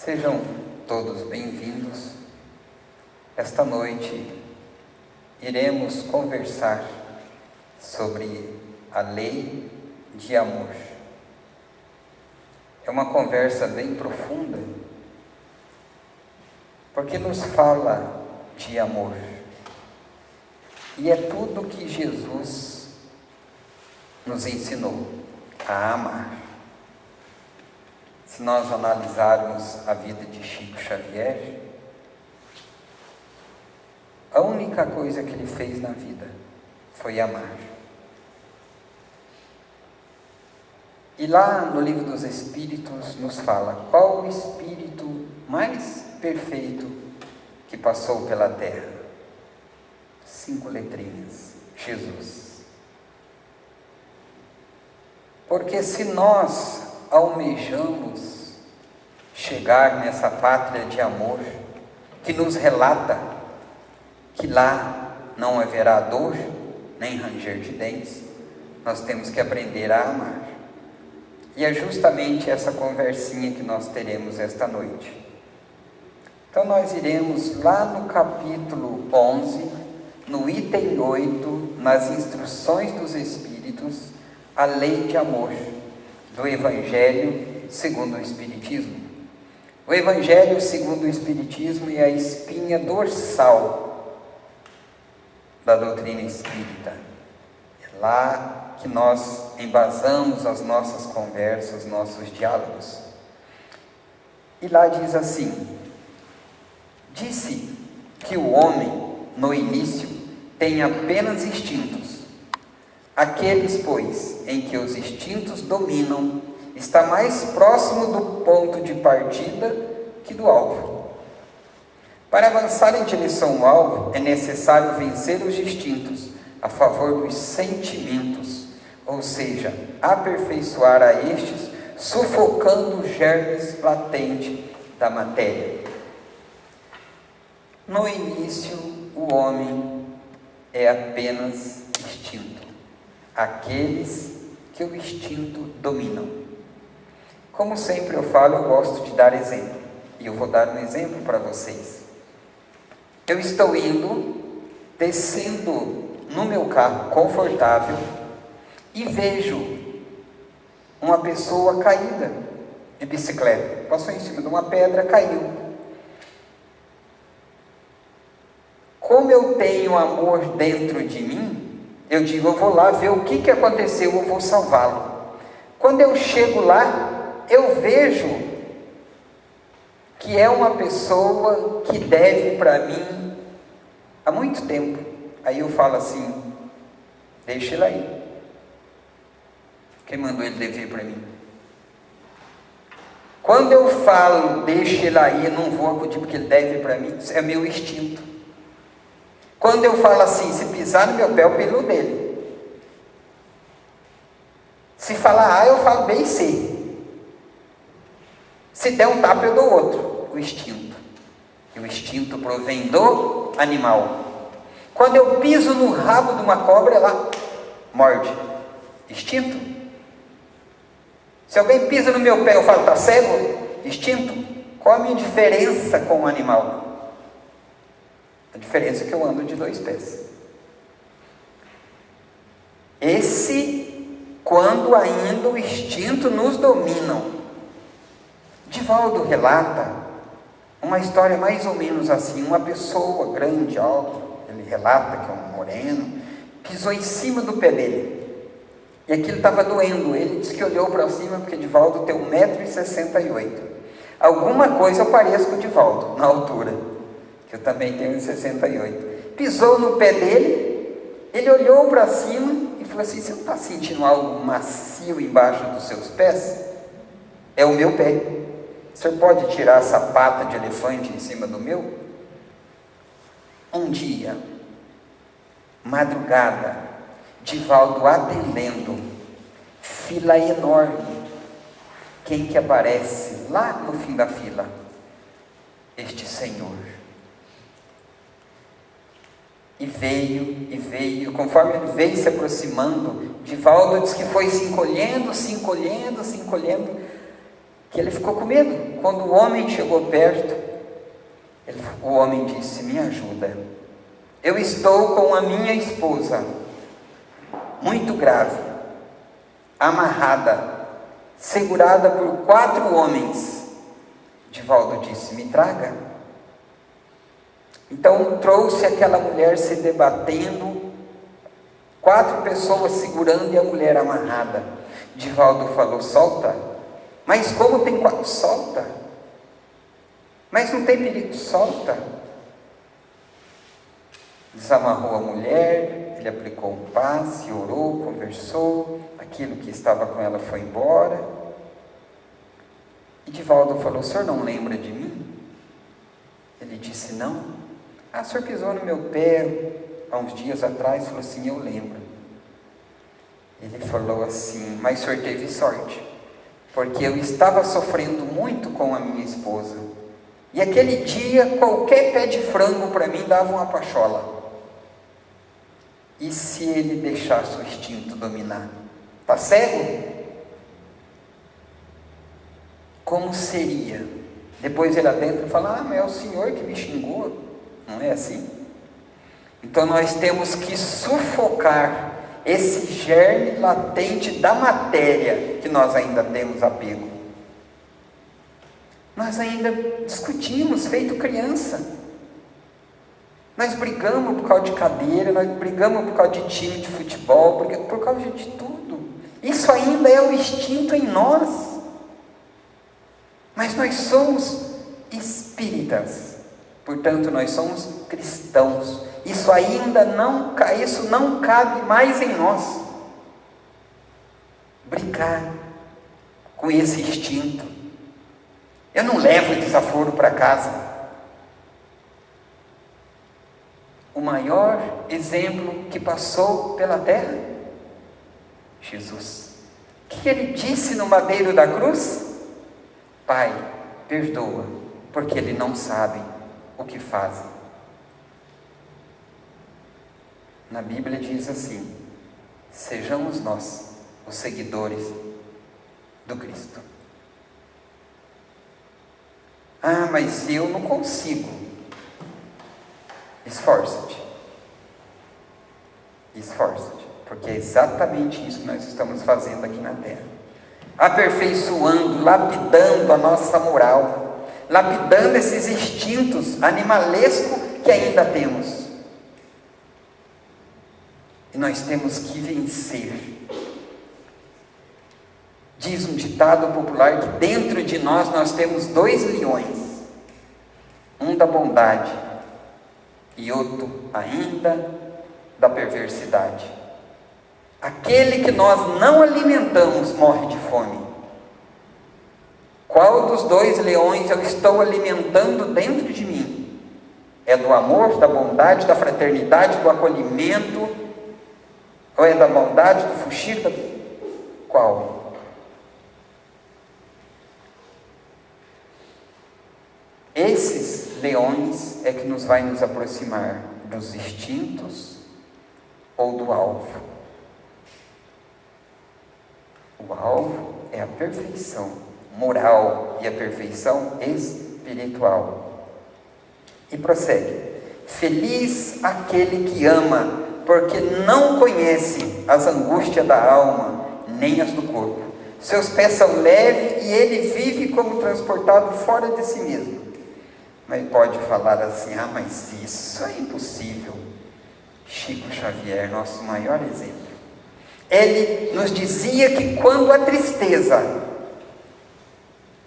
Sejam todos bem-vindos. Esta noite iremos conversar sobre a lei de amor. É uma conversa bem profunda, porque nos fala de amor. E é tudo que Jesus nos ensinou a amar. Se nós analisarmos a vida de Chico Xavier, a única coisa que ele fez na vida foi amar. E lá no Livro dos Espíritos nos fala qual o espírito mais perfeito que passou pela terra. 5 letrinhas: Jesus. Porque se nós almejamos chegar nessa pátria de amor que nos relata que lá não haverá dor nem ranger de dentes, nós temos que aprender a amar. E é justamente essa conversinha que nós teremos esta noite. Então nós iremos lá no capítulo 11, no item 8, nas instruções dos Espíritos, a lei de amor do Evangelho segundo o Espiritismo. O Evangelho segundo o Espiritismo é a espinha dorsal da doutrina espírita. É lá que nós embasamos as nossas conversas, nossos diálogos. E lá diz assim: disse que o homem, no início, tem apenas instintos. Aqueles, pois, em que os instintos dominam, está mais próximo do ponto de partida que do alvo. Para avançar em direção ao alvo, é necessário vencer os instintos a favor dos sentimentos, ou seja, aperfeiçoar a estes, sufocando os germes latentes da matéria. No início, o homem é apenas instinto. Aqueles que o instinto dominam. Como sempre eu falo, eu gosto de dar exemplo. E eu vou dar um exemplo para vocês. Eu estou descendo no meu carro confortável e vejo uma pessoa caída de bicicleta. Passou em cima de uma pedra, caiu. Como eu tenho amor dentro de mim, eu digo, eu vou lá ver o que aconteceu, eu vou salvá-lo. Quando eu chego lá, eu vejo que é uma pessoa que deve para mim há muito tempo. Aí eu falo assim, deixa ele aí. Quem mandou ele dever para mim? Quando eu falo, deixa ele aí, não vou acudir porque ele deve para mim, é meu instinto. Quando eu falo assim, se pisar no meu pé, eu pelo dele. Se falar A, eu falo B e C. Se der um tapa, eu dou outro. O instinto. E o instinto provém do animal. Quando eu piso no rabo de uma cobra, ela morde. Instinto. Se alguém pisa no meu pé, eu falo, está cego? Instinto. Qual a minha diferença com o animal? A diferença é que eu ando de 2 pés. Esse, quando ainda o instinto nos dominam. Divaldo relata uma história mais ou menos assim. Uma pessoa grande, alta, ele relata que é um moreno, pisou em cima do pé dele. E aquilo estava doendo. Ele disse que olhou para cima, porque Divaldo tem 1,68 m. Alguma coisa eu pareço com o Divaldo, na altura. Que eu também tenho 1,68. Pisou no pé dele, ele olhou para cima e falou assim, você não está sentindo algo macio embaixo dos seus pés? É o meu pé. O senhor pode tirar essa pata de elefante em cima do meu? Um dia, madrugada, Divaldo atendendo, fila enorme. Quem que aparece lá no fim da fila? Este senhor. E veio, conforme ele veio se aproximando, Divaldo diz que foi se encolhendo, que ele ficou com medo. Quando o homem chegou perto, o homem disse: me ajuda, eu estou com a minha esposa, muito grave, amarrada, segurada por 4 homens. Divaldo disse: me traga. Então trouxe aquela mulher se debatendo, 4 pessoas segurando e a mulher amarrada. Divaldo falou: solta. Mas como tem 4? Solta. Mas não tem perigo, solta. Desamarrou a mulher, ele aplicou um passe, orou, conversou, aquilo que estava com ela foi embora. E Divaldo falou: o senhor não lembra de mim? Ele disse: não. Ah, o senhor pisou no meu pé há uns dias atrás. Falou assim: eu lembro. Ele falou assim: mas o senhor teve sorte, porque eu estava sofrendo muito com a minha esposa, e aquele dia qualquer pé de frango para mim dava uma pachola. E se ele deixasse o instinto dominar? Está cego? Como seria? Depois ele adentra e fala: ah, mas é o senhor que me xingou. Não é assim? Então nós temos que sufocar esse germe latente da matéria que nós ainda temos apego. Nós ainda discutimos feito criança. Nós brigamos por causa de cadeira, nós brigamos por causa de time de futebol, por causa de tudo. Isso ainda é o instinto em nós. Mas nós somos espíritas, portanto nós somos cristãos. Isso não cabe mais em nós. Brigar com esse instinto. Eu não levo desaforo para casa. O maior exemplo que passou pela terra, Jesus. O que ele disse no madeiro da cruz? Pai, perdoa, porque eles não sabem o que fazem. Na Bíblia diz assim: sejamos nós os seguidores do Cristo. Ah, mas eu não consigo. Esforça-te, porque é exatamente isso que nós estamos fazendo aqui na terra, aperfeiçoando, lapidando a nossa moral, lapidando esses instintos animalescos que ainda temos, e nós temos que vencer. Diz um ditado popular que dentro de nós temos 2 leões, um da bondade e outro ainda da perversidade. Aquele que nós não alimentamos morre de fome. Qual dos 2 leões eu estou alimentando dentro de mim? É do amor, da bondade, da fraternidade, do acolhimento? Ou é da maldade, do fugir? Qual? Esses leões é que nos vai nos aproximar dos instintos ou do alvo. O alvo é a perfeição moral e a perfeição espiritual. E prossegue: feliz aquele que ama, porque não conhece as angústias da alma, nem as do corpo. Seus pés são leves e ele vive como transportado fora de si mesmo. Mas pode falar assim: ah, mas isso é impossível. Chico Xavier, nosso maior exemplo, ele nos dizia que quando a tristeza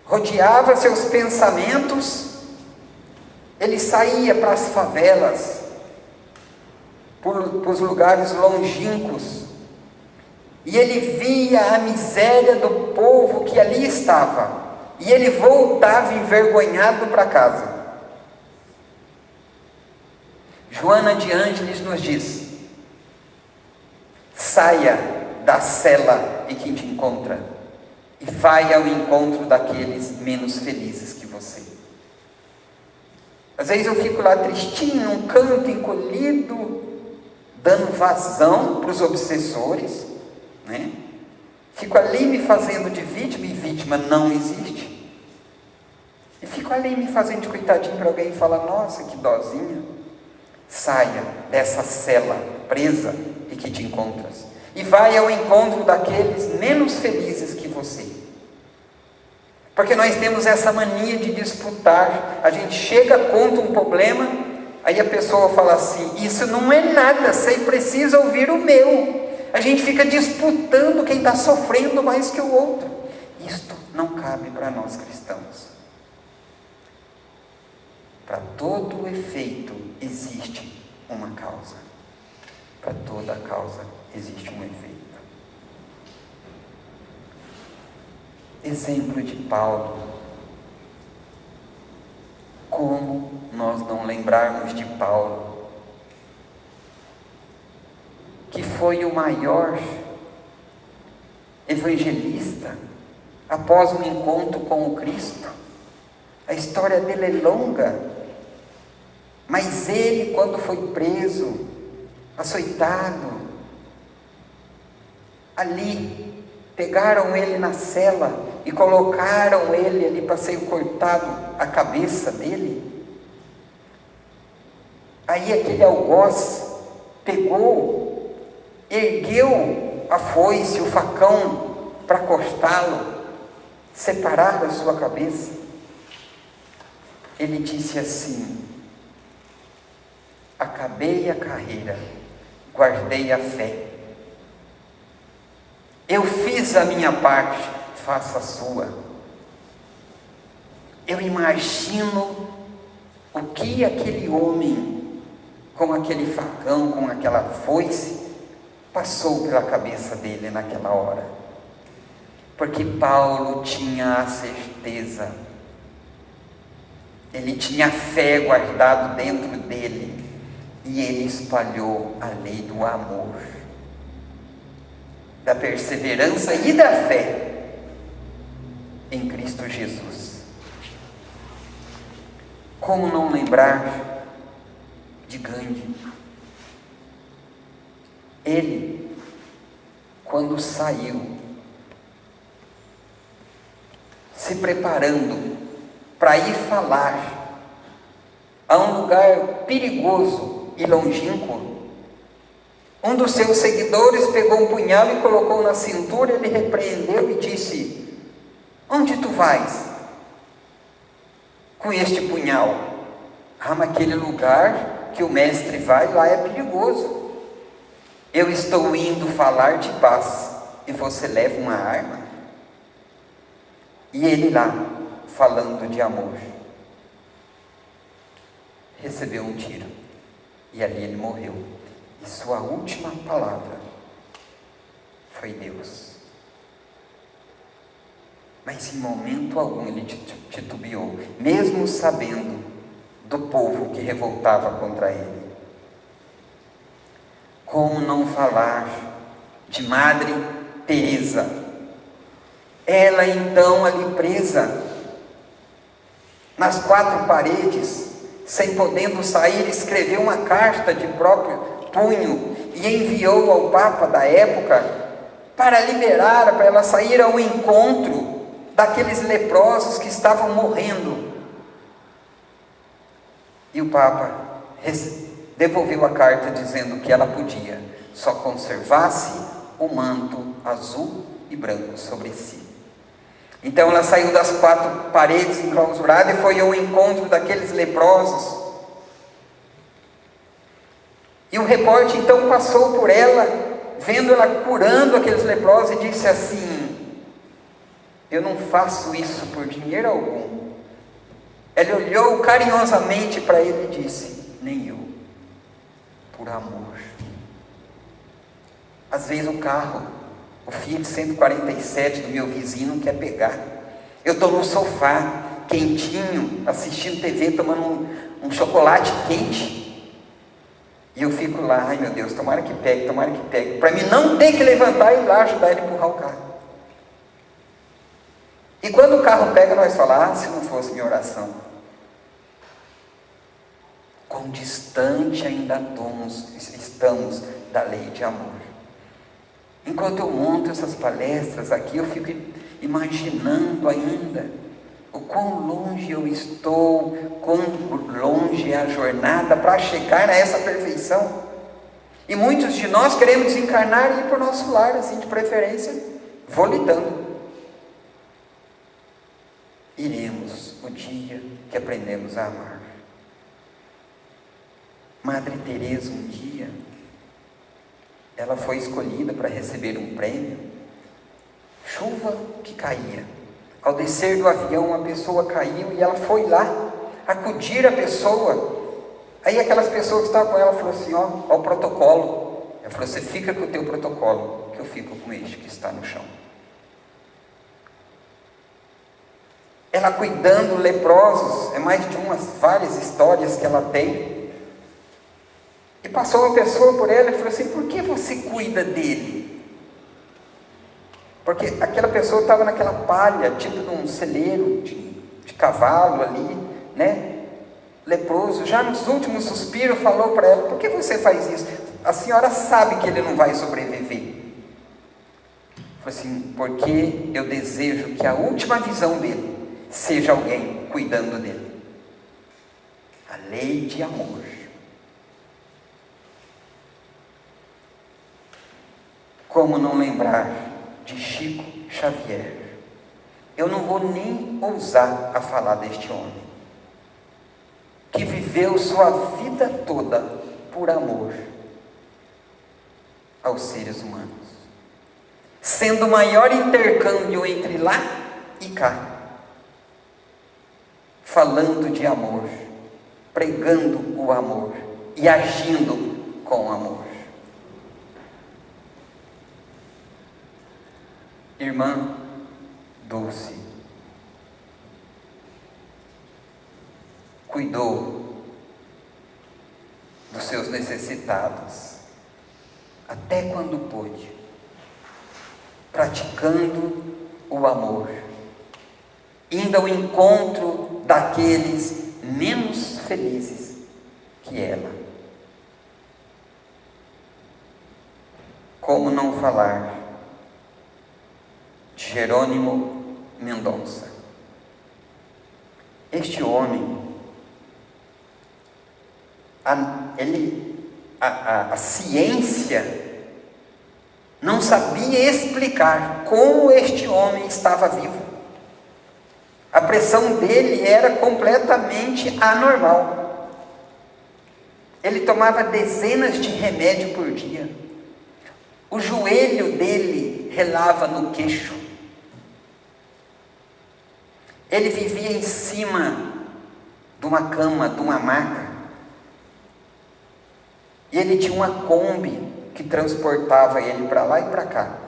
rodeava seus pensamentos, ele saía para as favelas, para os lugares longínquos, e ele via a miséria do povo que ali estava, e ele voltava envergonhado para casa. Joana de Ângeles nos diz: saia da cela em que te encontra e vai ao encontro daqueles menos felizes que você. Às vezes eu fico lá tristinho, num canto, encolhido, dando vazão para os obsessores, né? Fico ali me fazendo de vítima, e vítima não existe. E fico ali me fazendo de coitadinho para alguém e falar: nossa, que dozinha. Saia dessa cela presa e que te encontras, e vai ao encontro daqueles menos felizes que você. Porque nós temos essa mania de disputar. A gente chega, conta um problema, aí a pessoa fala assim: isso não é nada, você precisa ouvir o meu. A gente fica disputando quem está sofrendo mais que o outro. Isto não cabe para nós cristãos. Para todo efeito existe uma causa. Para toda causa existe um efeito. Exemplo de Paulo. Como nós não lembrarmos de Paulo, que foi o maior evangelista após um encontro com o Cristo? A história dele é longa, mas ele, quando foi preso, açoitado, ali, pegaram ele na cela e colocaram ele ali para ser cortado a cabeça dele. Aí aquele algoz pegou, ergueu a foice, o facão, para cortá-lo, separar a sua cabeça. Ele disse assim: acabei a carreira, guardei a fé. Eu fiz a minha parte, faça a sua. Eu imagino o que aquele homem, com aquele facão, com aquela foice, passou pela cabeça dele naquela hora. Porque Paulo tinha a certeza, ele tinha a fé guardado dentro dele, e ele espalhou a lei do amor, da perseverança e da fé em Cristo Jesus. Como não lembrar de Gandhi? Ele, quando saiu, se preparando para ir falar a um lugar perigoso e longínquo, um dos seus seguidores pegou um punhal e colocou na cintura. Ele repreendeu e disse: onde tu vais com este punhal? Ah, mas aquele lugar que o mestre vai, lá é perigoso. Eu estou indo falar de paz e você leva uma arma? E ele lá, falando de amor, recebeu um tiro, e ali ele morreu. E sua última palavra foi Deus. Mas em momento algum ele titubeou, mesmo sabendo do povo que revoltava contra ele. Como não falar de Madre Teresa? Ela então ali presa nas quatro paredes, sem podendo sair, escreveu uma carta de próprio punho e enviou ao Papa da época para liberar, para ela sair ao encontro daqueles leprosos que estavam morrendo. E o Papa devolveu a carta dizendo que ela podia, só conservasse o manto azul e branco sobre si. Então ela saiu das quatro paredes enclausuradas e foi ao encontro daqueles leprosos. E o repórter então passou por ela, vendo ela curando aqueles leprosos, e disse assim: eu não faço isso por dinheiro algum. Ela olhou carinhosamente para ele e disse: nem eu, por amor. Às vezes o Fiat 147 do meu vizinho quer pegar. Eu estou no sofá, quentinho, assistindo TV, tomando um chocolate quente, e eu fico lá: ai meu Deus, tomara que pegue, para mim não ter que levantar e ir lá ajudar ele a empurrar o carro. E quando o carro pega, nós falamos: se não fosse minha oração. Quão distante ainda estamos da lei de amor. Enquanto eu monto essas palestras aqui, eu fico imaginando ainda o quão longe eu estou, quão longe é a jornada para chegar a essa perfeição. E muitos de nós queremos desencarnar e ir para o nosso lar, assim, de preferência, vou lidando. Iremos o dia que aprendemos a amar. Madre Teresa, um dia, ela foi escolhida para receber um prêmio. Chuva que caía. Ao descer do avião, uma pessoa caiu e ela foi lá acudir a pessoa. Aí aquelas pessoas que estavam com ela falaram assim, ó o protocolo. Ela falou, você fica com o teu protocolo, que eu fico com este que está no chão. Ela cuidando leprosos, é mais de várias histórias que ela tem. E passou uma pessoa por ela e falou assim, por que você cuida dele? Porque aquela pessoa estava naquela palha, tipo de um celeiro de cavalo ali, né? Leproso, já nos últimos suspiros falou para ela, por que você faz isso? A senhora sabe que ele não vai sobreviver. Falou assim, porque eu desejo que a última visão dele seja alguém cuidando dele. A lei de amor. Como não lembrar de Chico Xavier? Eu não vou nem ousar a falar deste homem, que viveu sua vida toda por amor aos seres humanos, sendo o maior intercâmbio entre lá e cá, falando de amor, pregando o amor e agindo com amor. Irmã Dulce, cuidou dos seus necessitados, até quando pôde, praticando o amor, indo ao encontro daqueles menos felizes que ela. Como não falar de Jerônimo Mendonça? Este homem, a ciência não sabia explicar como este homem estava vivo. A pressão dele era completamente anormal. Ele tomava dezenas de remédios por dia. O joelho dele relava no queixo. Ele vivia em cima de uma cama, de uma maca. E ele tinha uma Kombi que transportava ele para lá e para cá.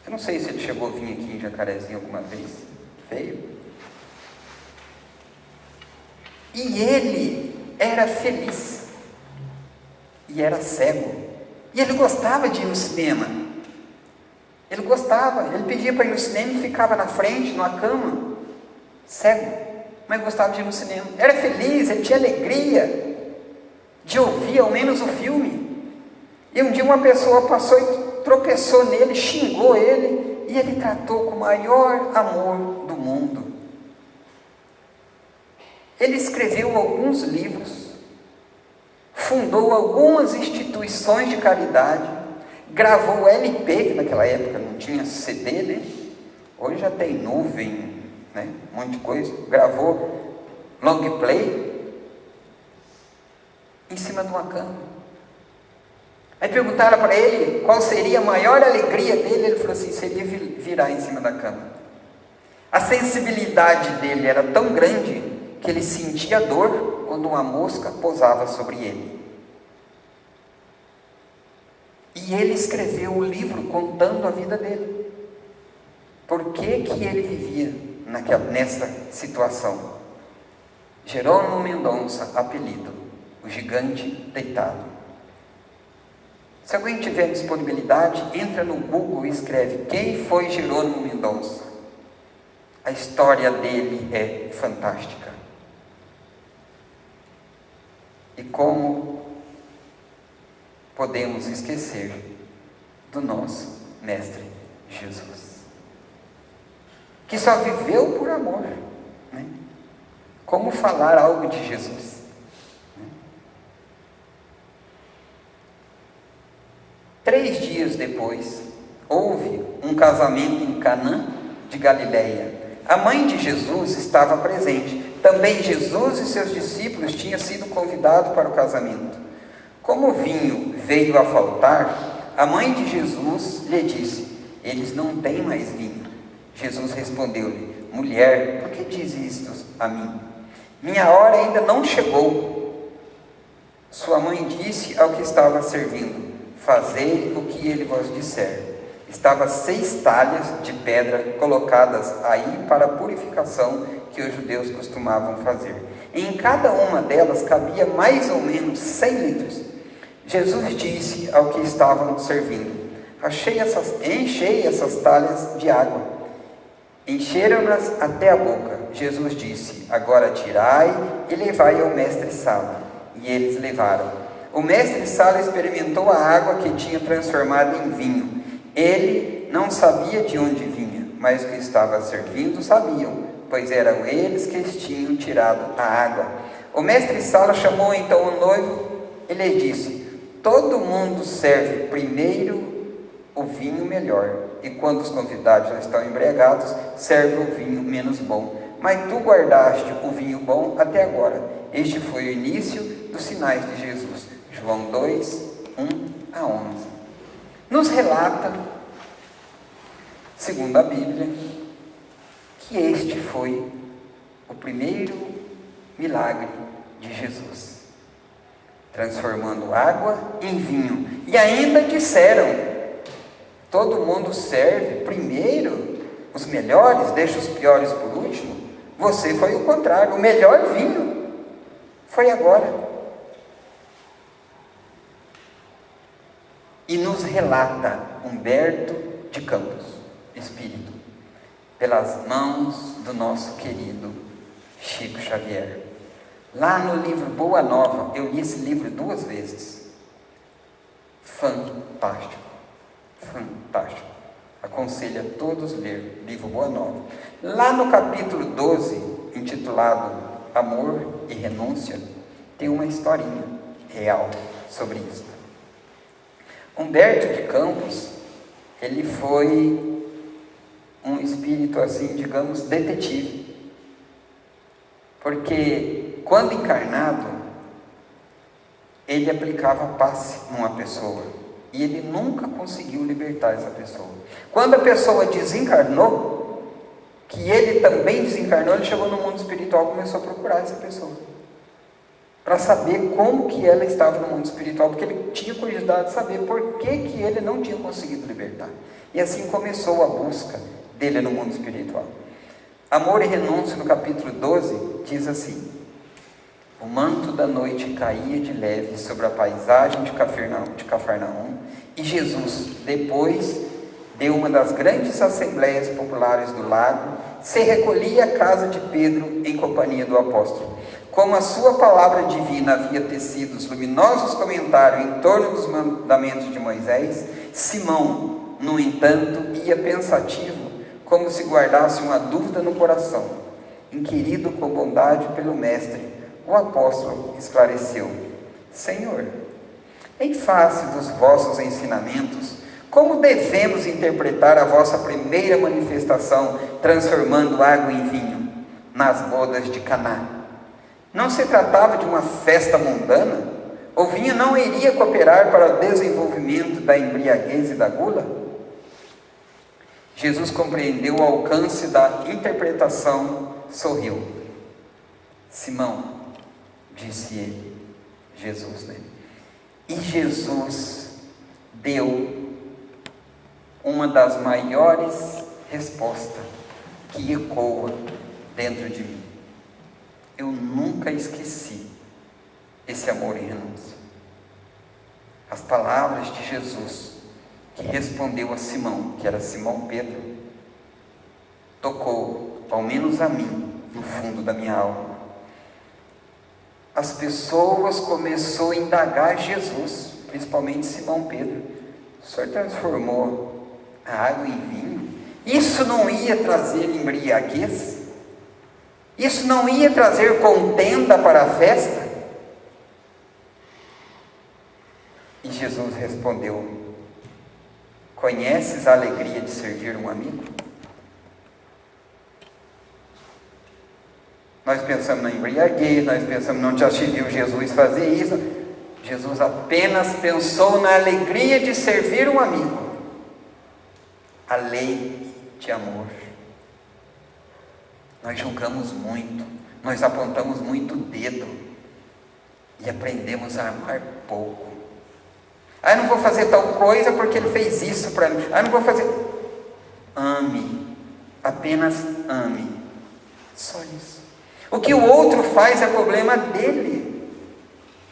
Eu não sei se ele chegou a vir aqui em Jacarezinho alguma vez. Veio. E ele era feliz. E era cego. E ele gostava de ir no cinema. Ele gostava. Ele pedia para ir no cinema e ficava na frente, numa cama. Cego. Mas gostava de ir no cinema. Era feliz, ele tinha alegria de ouvir ao menos o filme. E um dia uma pessoa passou e tropeçou nele, xingou ele, e ele tratou com o maior amor do mundo. Ele escreveu alguns livros, fundou algumas instituições de caridade, gravou LP, que naquela época não tinha CD, né? Hoje já tem nuvem, né? Um monte de coisa. Gravou long play em cima de uma cama. Aí perguntaram para ele qual seria a maior alegria dele. Ele falou assim, seria virar em cima da cama. A sensibilidade dele era tão grande que ele sentia dor quando uma mosca pousava sobre ele. E ele escreveu um livro contando a vida dele. Por que ele vivia nessa situação? Jerônimo Mendonça, apelido, o gigante deitado. Se alguém tiver disponibilidade, entra no Google e escreve quem foi Jerônimo Mendonça. A história dele é fantástica. E como podemos esquecer do nosso Mestre Jesus, que só viveu por amor, né? Como falar algo de Jesus? 3 dias depois, houve um casamento em Canaã de Galileia. A mãe de Jesus estava presente. Também Jesus e seus discípulos tinham sido convidados para o casamento. Como o vinho veio a faltar, a mãe de Jesus lhe disse: eles não têm mais vinho. Jesus respondeu-lhe: mulher, por que diz isto a mim? Minha hora ainda não chegou. Sua mãe disse ao que estava servindo: fazei o que ele vos disser. Estava 6 talhas de pedra colocadas aí para a purificação que os judeus costumavam fazer. Em cada uma delas cabia mais ou menos 100 litros. Jesus disse ao que estavam servindo: enchei essas talhas de água. Encheram-nas até a boca. Jesus disse: agora tirai e levai ao mestre-sala. E eles levaram. O mestre-sala experimentou a água que tinha transformado em vinho. Ele não sabia de onde vinha, mas os que estavam servindo sabiam, pois eram eles que tinham tirado a água. O mestre-sala chamou então o noivo e lhe disse: todo mundo serve primeiro o vinho melhor, e quando os convidados já estão embriagados, serve o vinho menos bom. Mas tu guardaste o vinho bom até agora. Este foi o início dos sinais de Jesus. João 2, 1-11. Nos relata, segundo a Bíblia, que este foi o primeiro milagre de Jesus, transformando água em vinho. E ainda disseram: todo mundo serve primeiro os melhores, deixa os piores por último. Você foi o contrário, o melhor vinho foi agora. E nos relata Humberto de Campos, espírito, pelas mãos do nosso querido Chico Xavier. Lá no livro Boa Nova, eu li esse livro 2 vezes. Fantástico, fantástico. Aconselho a todos ler o livro Boa Nova. Lá no capítulo 12, intitulado Amor e Renúncia, tem uma historinha real sobre isso. Humberto de Campos, ele foi um espírito assim, digamos, detetive. Porque quando encarnado, ele aplicava passe numa pessoa e ele nunca conseguiu libertar essa pessoa. Quando a pessoa desencarnou, que ele também desencarnou, ele chegou no mundo espiritual e começou a procurar essa pessoa para saber como que ela estava no mundo espiritual, porque ele tinha curiosidade de saber por que ele não tinha conseguido libertar. E assim começou a busca dele no mundo espiritual. Amor e Renúncia, no capítulo 12, diz assim: o manto da noite caía de leve sobre a paisagem de Cafarnaum, e Jesus, depois de uma das grandes assembleias populares do lago, se recolhia à casa de Pedro em companhia do apóstolo. Como a sua palavra divina havia tecido os luminosos comentários em torno dos mandamentos de Moisés, Simão, no entanto, ia pensativo, como se guardasse uma dúvida no coração. Inquirido com bondade pelo mestre, o apóstolo esclareceu: Senhor, em face dos vossos ensinamentos, como devemos interpretar a vossa primeira manifestação, transformando água em vinho, nas bodas de Caná? Não se tratava de uma festa mundana? O vinho não iria cooperar para o desenvolvimento da embriaguez e da gula? Jesus compreendeu o alcance da interpretação, sorriu. Simão, disse ele, Jesus, né? E Jesus deu uma das maiores respostas que ecoa dentro de mim. Eu nunca esqueci esse amor e renúncia. As palavras de Jesus, que respondeu a Simão, que era Simão Pedro, tocou, ao menos a mim, no fundo da minha alma. As pessoas começaram a indagar Jesus, principalmente Simão Pedro: o Senhor transformou a água em vinho? Isso não ia trazer embriaguez? Isso não ia trazer contenda para a festa? E Jesus respondeu: conheces a alegria de servir um amigo? Nós pensamos na embriaguez, nós pensamos, não já se viu Jesus fazer isso. Jesus apenas pensou na alegria de servir um amigo. A lei de amor. Nós julgamos muito, nós apontamos muito o dedo e aprendemos a amar pouco. Eu não vou fazer tal coisa porque ele fez isso para mim. Eu não vou fazer. Ame, apenas ame. Só isso. O que o outro faz é problema dele,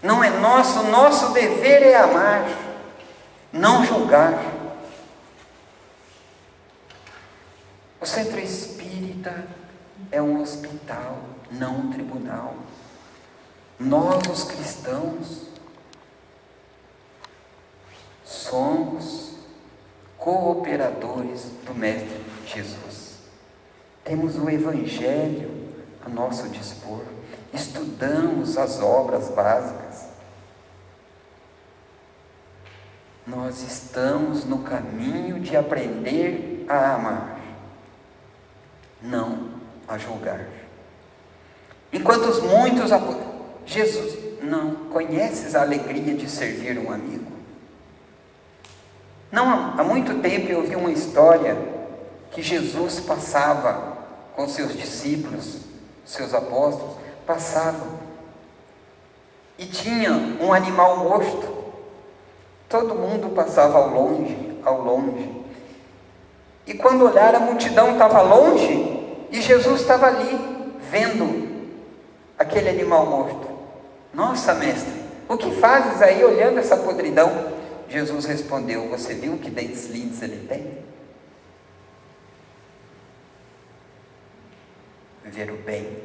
não é nosso. Nosso dever é amar, não julgar. O centro espírita é um hospital, não um tribunal. Nós, os cristãos, somos cooperadores do Mestre Jesus. Temos o Evangelho a nosso dispor, estudamos as obras básicas. Nós estamos no caminho de aprender a amar, não a julgar. Enquanto muitos Jesus, não conheces a alegria de servir um amigo? Não, há muito tempo eu ouvi uma história que Jesus passava com seus discípulos, seus apóstolos, passavam e tinha um animal morto. Todo mundo passava ao longe. E quando olharam, a multidão estava longe e Jesus estava ali, vendo aquele animal morto. Nossa, mestre, o que fazes aí olhando essa podridão? Jesus respondeu: você viu que dentes lindos ele tem? Ver o bem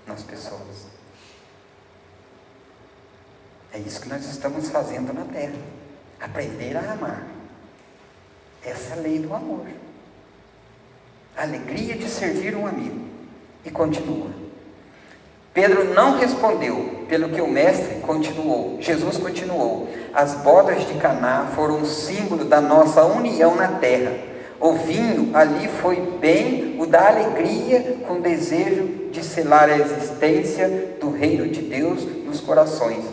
nas pessoas. É isso que nós estamos fazendo na terra. Aprender a amar. Essa é a lei do amor. A alegria de servir um amigo. E continua. Pedro não respondeu, pelo que o mestre continuou. Jesus continuou: as bodas de Caná foram um símbolo da nossa união na terra. O vinho ali foi bem o da alegria, com desejo de selar a existência do reino de Deus nos corações.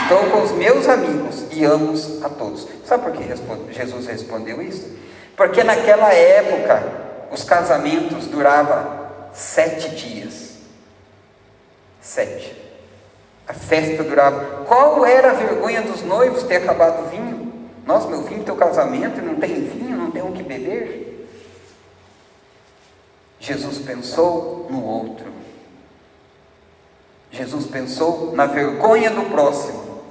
Estou com os meus amigos e amo-os a todos. Sabe por que Jesus respondeu isso? Porque naquela época os casamentos duravam 7 dias. 7. A festa durava. Qual era a vergonha dos noivos ter acabado o vinho? Nossa, meu filho, teu casamento não tem vinho, não tem o que beber. Jesus pensou no outro. Jesus pensou na vergonha do próximo.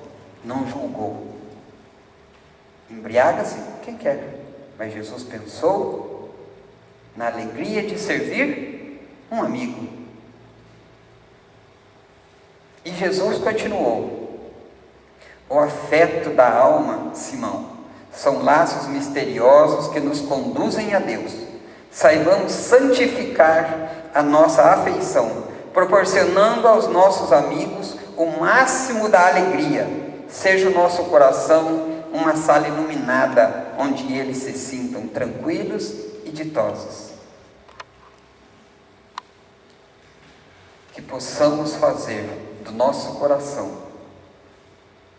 Não julgou. Embriaga-se quem quer. Mas Jesus pensou na alegria de servir um amigo. E Jesus continuou: o afeto da alma, Simão, são laços misteriosos que nos conduzem a Deus. Saibamos santificar a nossa afeição, proporcionando aos nossos amigos o máximo da alegria. Seja o nosso coração uma sala iluminada, onde eles se sintam tranquilos e ditosos. Que possamos fazer do nosso coração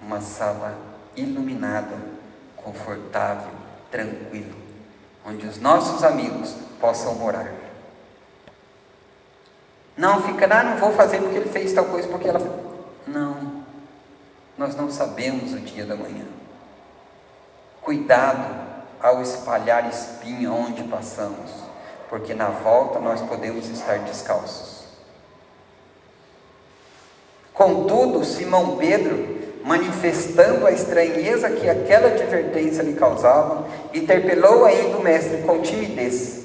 uma sala iluminada, confortável, tranquilo, onde os nossos amigos possam morar. Não fica, não vou fazer porque ele fez tal coisa, porque ela... Não, nós não sabemos o dia da manhã. Cuidado ao espalhar espinho onde passamos, porque na volta nós podemos estar descalços. Contudo, Simão Pedro, manifestando a estranheza que aquela advertência lhe causava, interpelou ainda o mestre com timidez: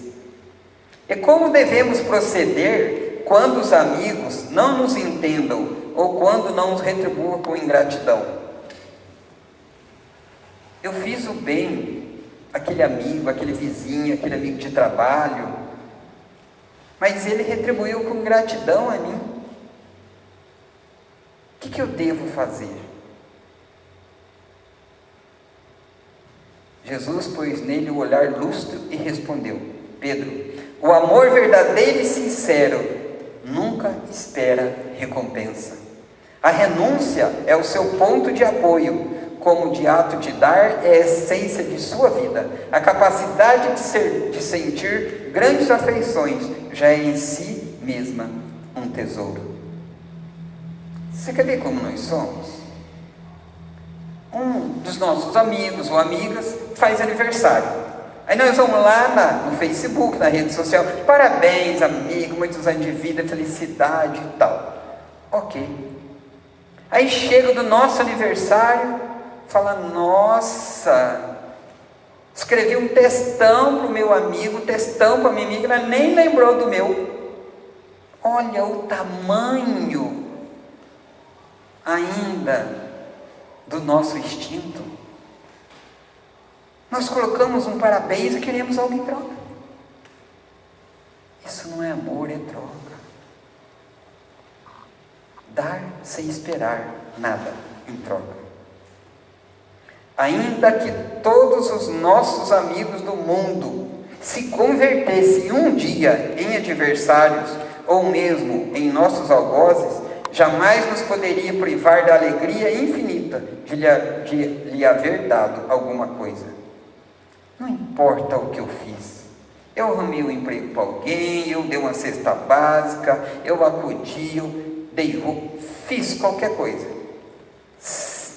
e como devemos proceder quando os amigos não nos entendam ou quando não nos retribuam com ingratidão? Eu fiz o bem aquele amigo, aquele vizinho, aquele amigo de trabalho, mas ele retribuiu com gratidão a mim. O que eu devo fazer? Jesus pôs nele o olhar lustro e respondeu: Pedro, o amor verdadeiro e sincero nunca espera recompensa. A renúncia é o seu ponto de apoio, como de ato de dar é a essência de sua vida. A capacidade de sentir grandes afeições já é em si mesma um tesouro. Você quer ver como nós somos? Um dos nossos amigos ou amigas faz aniversário. Aí nós vamos lá no Facebook, na rede social: parabéns, amigo, muitos anos de vida, felicidade e tal. Ok. Aí chega do nosso aniversário, fala: nossa, escrevi um textão para o meu amigo, textão para a minha amiga, ela nem lembrou do meu. Olha o tamanho ainda do nosso instinto. Nós colocamos um parabéns e queremos algo em troca. Isso não é amor, é troca. Dar sem esperar nada em troca. Ainda que todos os nossos amigos do mundo se convertessem um dia em adversários, ou mesmo em nossos algozes, jamais nos poderia privar da alegria infinita de lhe haver dado alguma coisa. Não importa o que eu fiz. Eu arrumei um emprego para alguém, eu dei uma cesta básica, eu acudi, eu dei roupa, fiz qualquer coisa.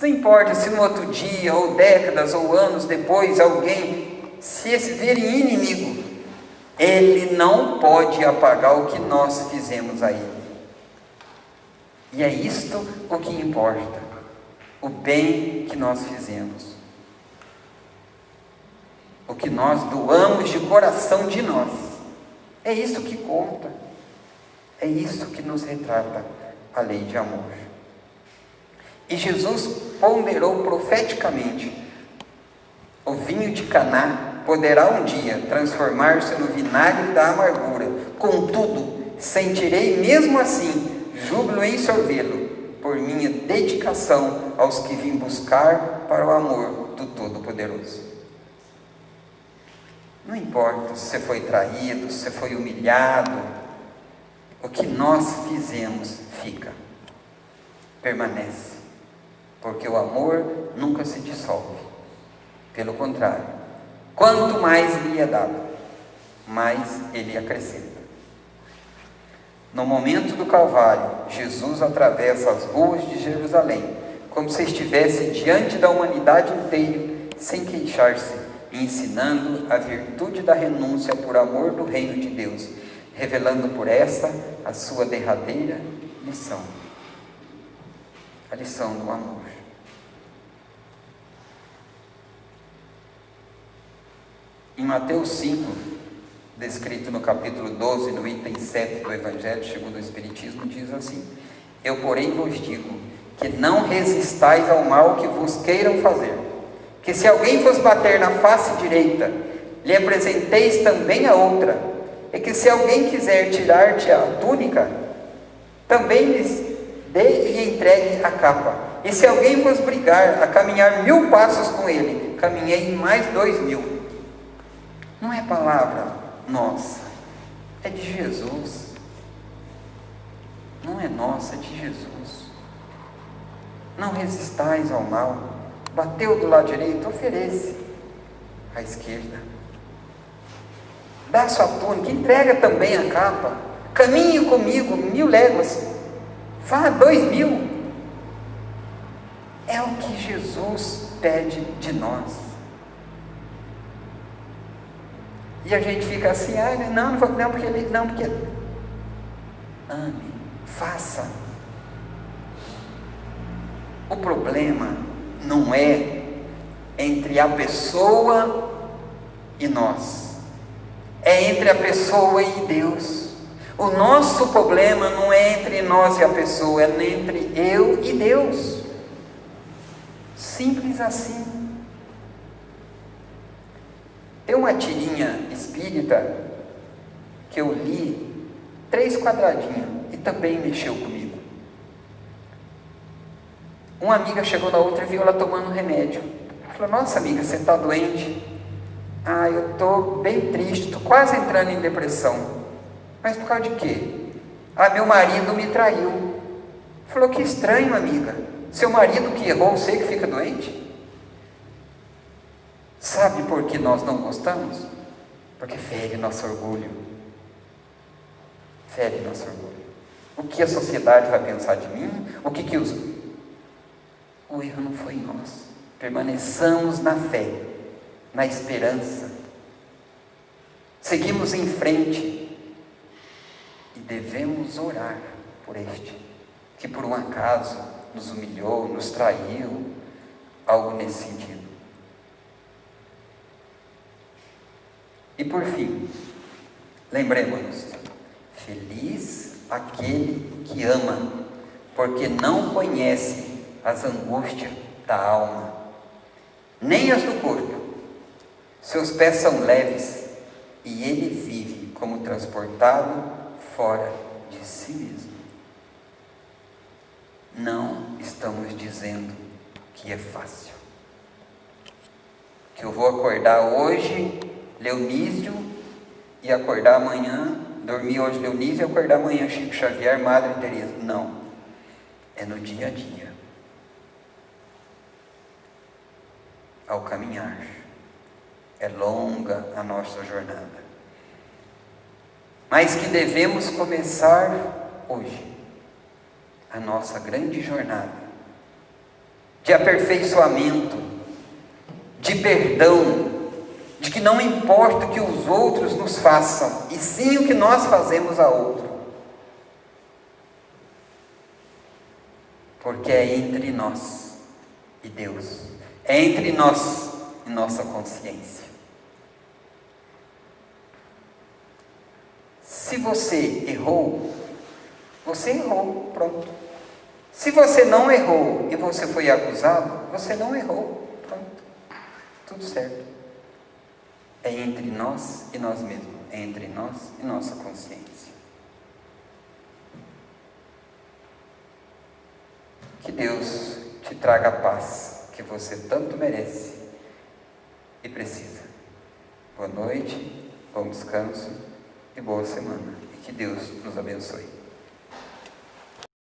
Não importa se no outro dia, ou décadas, ou anos depois, alguém se virem inimigo, ele não pode apagar o que nós fizemos a ele. E é isto o que importa, o bem que nós fizemos, o que nós doamos de coração de nós. É isso que conta, é isso que nos retrata a lei de amor. E Jesus ponderou profeticamente: o vinho de Caná poderá um dia transformar-se no vinagre da amargura, contudo, sentirei mesmo assim júbilo em sorvê-lo, por minha dedicação aos que vim buscar para o amor do Todo-Poderoso. Não importa se você foi traído, se você foi humilhado, o que nós fizemos fica, permanece, porque o amor nunca se dissolve. Pelo contrário, quanto mais lhe é dado, mais ele acrescenta. No momento do Calvário, Jesus atravessa as ruas de Jerusalém, como se estivesse diante da humanidade inteira, sem queixar-se, ensinando a virtude da renúncia por amor do reino de Deus, revelando por esta a sua derradeira lição, a lição do amor. Em Mateus 5, descrito no capítulo 12, no item 7 do Evangelho segundo o Espiritismo, diz assim: eu, porém, vos digo, que não resistais ao mal que vos queiram fazer, que se alguém vos bater na face direita, lhe apresenteis também a outra, e que se alguém quiser tirar-te a túnica, também lhes dê e entregue a capa. E se alguém vos brigar a caminhar 1000 passos com ele, caminhei mais 2000. Não é palavra nossa, é de Jesus. Não é nossa, é de Jesus. Não resistais ao mal. Bateu do lado direito, oferece à esquerda. Dá sua túnica, entrega também a capa. Caminhe comigo 1000 léguas, vá 2000. É o que Jesus pede de nós. E a gente fica assim: não porque ele, não, porque ame, faça. O problema não é entre a pessoa e nós, é entre a pessoa e Deus. O nosso problema não é entre nós e a pessoa, é entre eu e Deus. Simples assim. uma tirinha espírita que eu li, 3 quadradinhos, e também mexeu comigo. Uma amiga chegou na outra e viu ela tomando remédio. Falou: nossa amiga, você está doente? Ah, eu estou bem triste, estou quase entrando em depressão. Mas por causa de quê? Ah, meu marido me traiu. Falou: que estranho, amiga, seu marido que errou, você que fica doente? Sabe por que nós não gostamos? Porque fere nosso orgulho. Fere nosso orgulho. O que a sociedade vai pensar de mim? O erro não foi em nós. Permaneçamos na fé, na esperança. Seguimos em frente e devemos orar por este, que por um acaso nos humilhou, nos traiu, algo nesse sentido. E por fim, lembremos-nos: feliz aquele que ama, porque não conhece as angústias da alma, nem as do corpo. Seus pés são leves, e ele vive como transportado fora de si mesmo. Não estamos dizendo que é fácil, que eu vou acordar hoje Leonísio e acordar amanhã, dormir hoje Leonísio e acordar amanhã Chico Xavier, Madre Teresa. Não, é no dia a dia, ao caminhar. É longa a nossa jornada, mas que devemos começar hoje a nossa grande jornada de aperfeiçoamento, de perdão, de que não importa o que os outros nos façam, e sim o que nós fazemos a outro, porque é entre nós e Deus, é entre nós e nossa consciência. Se você errou, pronto. Se você não errou e você foi acusado, você não errou, pronto, tudo certo. É entre nós e nós mesmos, é entre nós e nossa consciência. Que Deus te traga a paz que você tanto merece e precisa. Boa noite, bom descanso e boa semana. E que Deus nos abençoe.